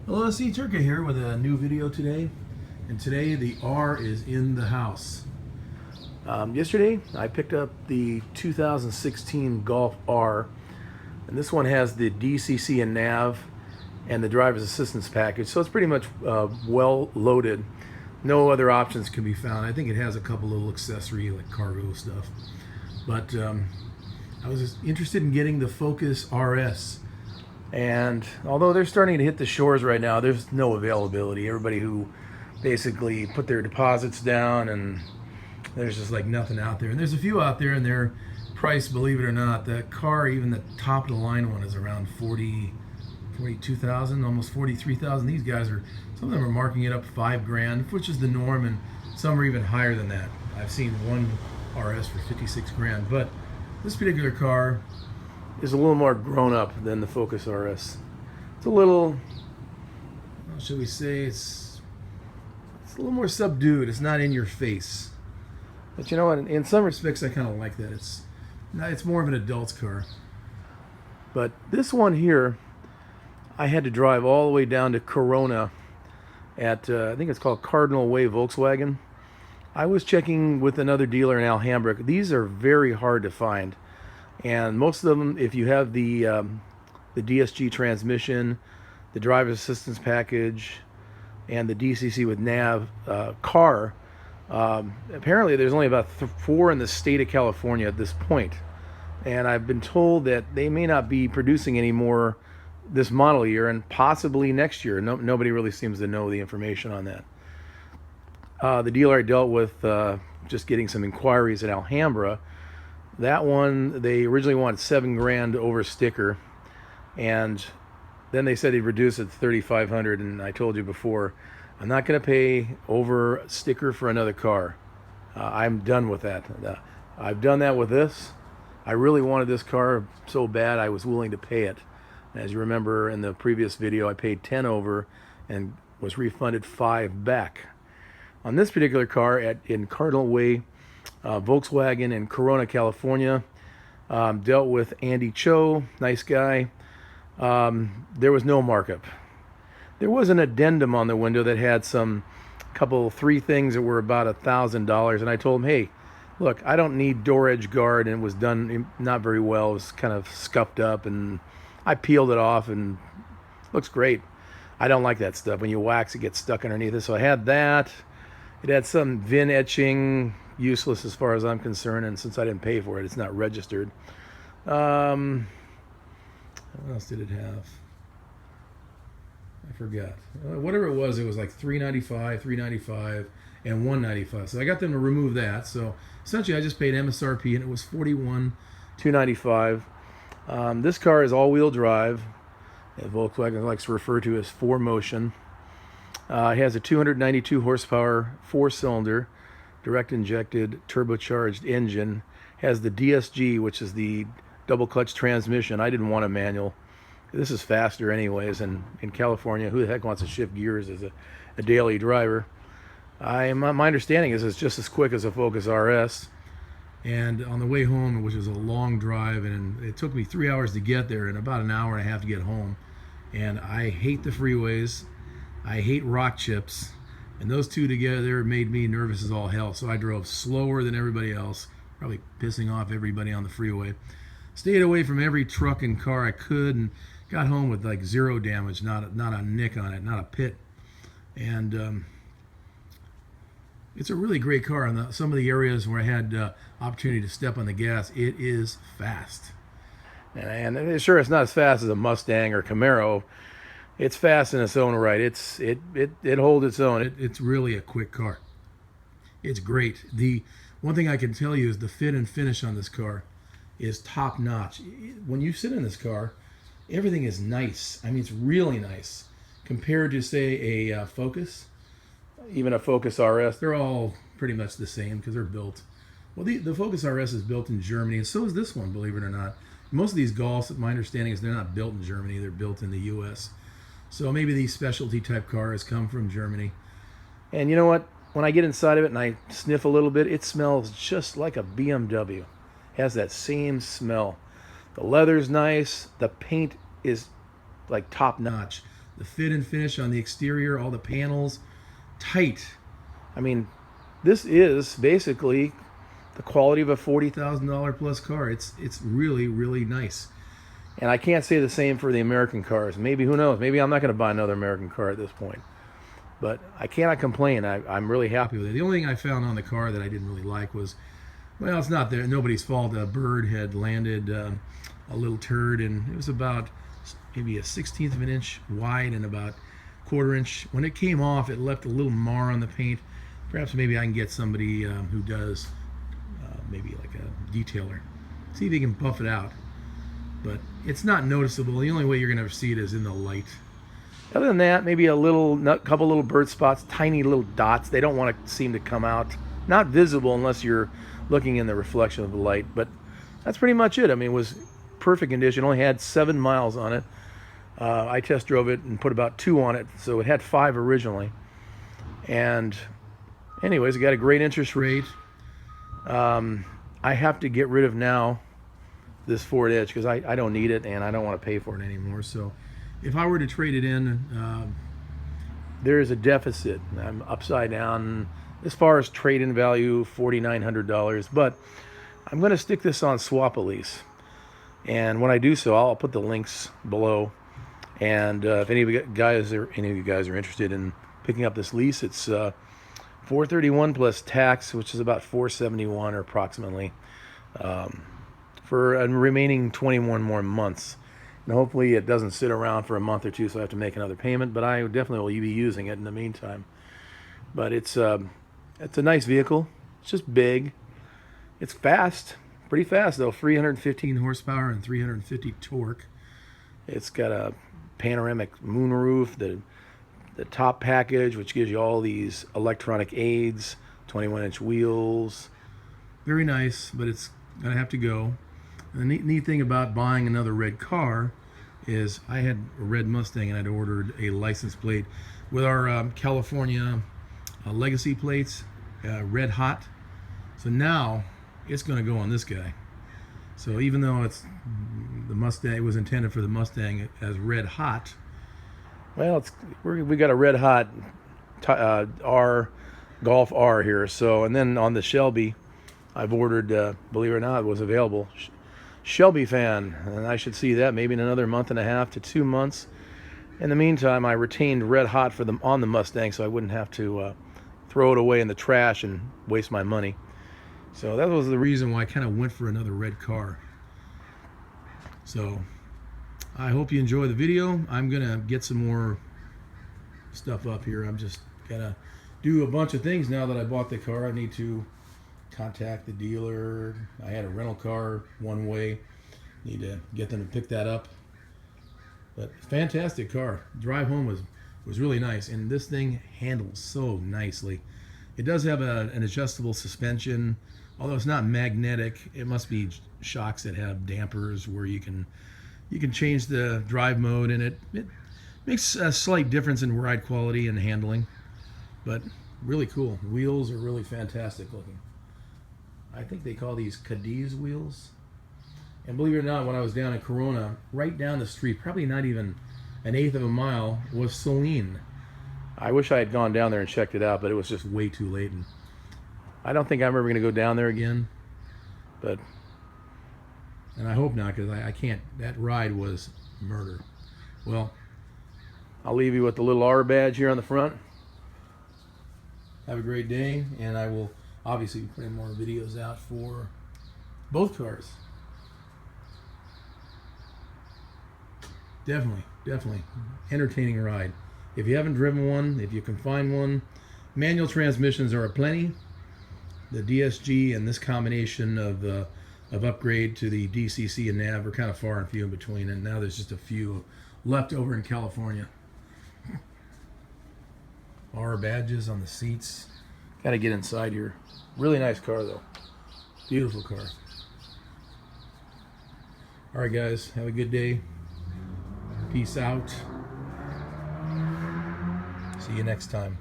Hello, C Turka here with a new video today, and today the R is in the house. Yesterday I picked up the 2016 Golf R, and this one has the DCC and nav and the driver's assistance package, so it's pretty much well loaded. No other options can be found. I think it has a couple little accessory like cargo stuff, but I was just interested in getting the Focus RS. And although they're starting to hit the shores right now, there's no availability. Everybody who basically put their deposits down, and there's just like nothing out there. And there's a few out there, and they're priced, believe it or not. That car, even the top of the line one, is around 42,000, almost 43,000. These guys are, some of them are marking it up $5,000, which is the norm, and some are even higher than that. I've seen one RS for 56 grand, but this particular car is a little more grown up than the Focus RS. It's a little, how should we say, it's a little more subdued. It's not in your face. But you know what, in some respects I kind of like that. It's more of an adult's car. But this one here, I had to drive all the way down to Corona at, I think it's called Cardinale Way Volkswagen. I was checking with another dealer in Alhambra. These are very hard to find. And most of them, if you have the DSG transmission, the driver's assistance package, and the DCC with nav car, apparently there's only about 4 in the state of California at this point. And I've been told that they may not be producing any more this model year, and possibly next year. Nobody really seems to know the information on that. The dealer I dealt with, just getting some inquiries at Alhambra, that one, they originally wanted $7,000 over sticker, and then they said he'd reduce it to $3,500. And I told you before, I'm not going to pay over sticker for another car. I'm done with that. I've done that with this. I really wanted this car so bad I was willing to pay it. As you remember in the previous video, I paid 10 over and was refunded 5 back. On this particular car in Cardinale Way Volkswagen in Corona, California, dealt with Andy Choe, nice guy. There was no markup. There was an addendum on the window that had three things that were about $1,000, and I told him, hey, look, I don't need door edge guard, and it was done not very well. It was kind of scuffed up, and I peeled it off, and it looks great. I don't like that stuff. When you wax, it gets stuck underneath it. So I had that. It had some VIN etching, useless as far as I'm concerned, and since I didn't pay for it, it's not registered. What else did it have? I forgot. Whatever it was like $395, and $195. So I got them to remove that. So essentially, I just paid MSRP, and it was $41,295. This car is all-wheel drive. Volkswagen likes to refer to as 4Motion. It has a 292 horsepower, 4-cylinder, direct injected turbocharged engine. Has the DSG, which is the double clutch transmission. I didn't want a manual. This is faster anyways, and in California, who the heck wants to shift gears as a daily driver? My understanding is it's just as quick as a Focus RS. And on the way home, which was a long drive, and it took me 3 hours to get there and about an hour and a half to get home. And I hate the freeways. I hate rock chips. And those two together made me nervous as all hell. So I drove slower than everybody else, probably pissing off everybody on the freeway. Stayed away from every truck and car I could, and got home with like 0 damage, not a nick on it, not a pit. And it's a really great car. On some of the areas where I had opportunity to step on the gas, it is fast. And sure, it's not as fast as a Mustang or Camaro. It's fast in its own right. It holds its own. It's really a quick car. It's great. The one thing I can tell you is the fit and finish on this car is top notch. When you sit in this car, everything is nice. I mean, it's really nice compared to, say, a Focus, even a Focus RS. They're all pretty much the same because they're built. Well, the Focus RS is built in Germany, and so is this one, believe it or not. Most of these Golfs, my understanding is they're not built in Germany. They're built in the U.S. So maybe these specialty type cars come from Germany. And you know what? When I get inside of it and I sniff a little bit, it smells just like a BMW. It has that same smell. The leather's nice. The paint is like top notch. The fit and finish on the exterior, all the panels, tight. I mean, this is basically the quality of a $40,000 plus car. It's really, really nice. And I can't say the same for the American cars. Maybe, who knows? Maybe I'm not going to buy another American car at this point. But I cannot complain. I'm really happy with it. The only thing I found on the car that I didn't really like was, well, it's not there, nobody's fault. A bird had landed a little turd, and it was about maybe a 1/16 of an inch wide and about 1/4 inch. When it came off, it left a little mar on the paint. Perhaps maybe I can get somebody who does maybe like a detailer, see if he can buff it out. But it's not noticeable. The only way you're going to see it is in the light. Other than that, maybe a couple little bird spots, tiny little dots. They don't want to seem to come out. Not visible unless you're looking in the reflection of the light. But that's pretty much it. I mean, it was perfect condition. Only had 7 miles on it. I test drove it and put about 2 on it, so it had 5 originally. And anyways, it got a great interest rate. I have to get rid of now this Ford Edge because I don't need it and I don't want to pay for it anymore. So if I were to trade it in, there is a deficit. I'm upside down as far as trade-in value, $4,900. But I'm going to stick this on swap a lease, and when I do so, I'll put the links below. And if any of you guys are interested in picking up this lease, it's $431 plus tax, which is about $471 or approximately, for a remaining 21 more months. And hopefully it doesn't sit around for a month or two, so I have to make another payment. But I definitely will be using it in the meantime. But it's a nice vehicle. It's just big. It's fast, pretty fast though. 315 horsepower and 350 torque. It's got a panoramic moonroof, the top package, which gives you all these electronic aids, 21-inch wheels. Very nice, but it's gonna have to go. The neat thing about buying another red car is I had a red Mustang and I'd ordered a license plate with our California legacy plates, red hot. So now it's going to go on this guy. So even though it's the Mustang, it was intended for the Mustang as red hot. Well, we got a red hot Golf R here. So, and then on the Shelby, I've ordered, believe it or not, it was available. Shelby fan, and I should see that maybe in another month and a half to 2 months. In the meantime, I retained red hot for them on the Mustang, so I wouldn't have to throw it away in the trash and waste my money. So that was the reason why I kind of went for another red car. So I hope you enjoy the video. I'm gonna get some more stuff up here. I'm just gonna do a bunch of things now that I bought the car. I need to contact the dealer. I had a rental car one way. Need to get them to pick that up. But fantastic car. Drive home was really nice, and this thing handles so nicely. It does have an adjustable suspension, although it's not magnetic. It must be shocks that have dampers where you can change the drive mode, and it makes a slight difference in ride quality and handling. But really cool. Wheels are really fantastic looking. I think they call these Cadiz wheels. And believe it or not, when I was down in Corona, right down the street, probably not even an eighth of a mile, was Celine. I wish I had gone down there and checked it out, but it was just way too late. And I don't think I'm ever going to go down there again. And I hope not, because I can't. That ride was murder. Well, I'll leave you with the little R badge here on the front. Have a great day, and I will obviously be putting more videos out for both cars. Definitely entertaining ride. If you haven't driven one, if you can find one, manual transmissions are aplenty. The DSG and this combination of upgrade to the DCC and nav are kind of far and few in between, and now there's just a few left over in California. R badges on the seats. Gotta get inside here. Really nice car though. Beautiful car. Alright guys, have a good day. Peace out. See you next time.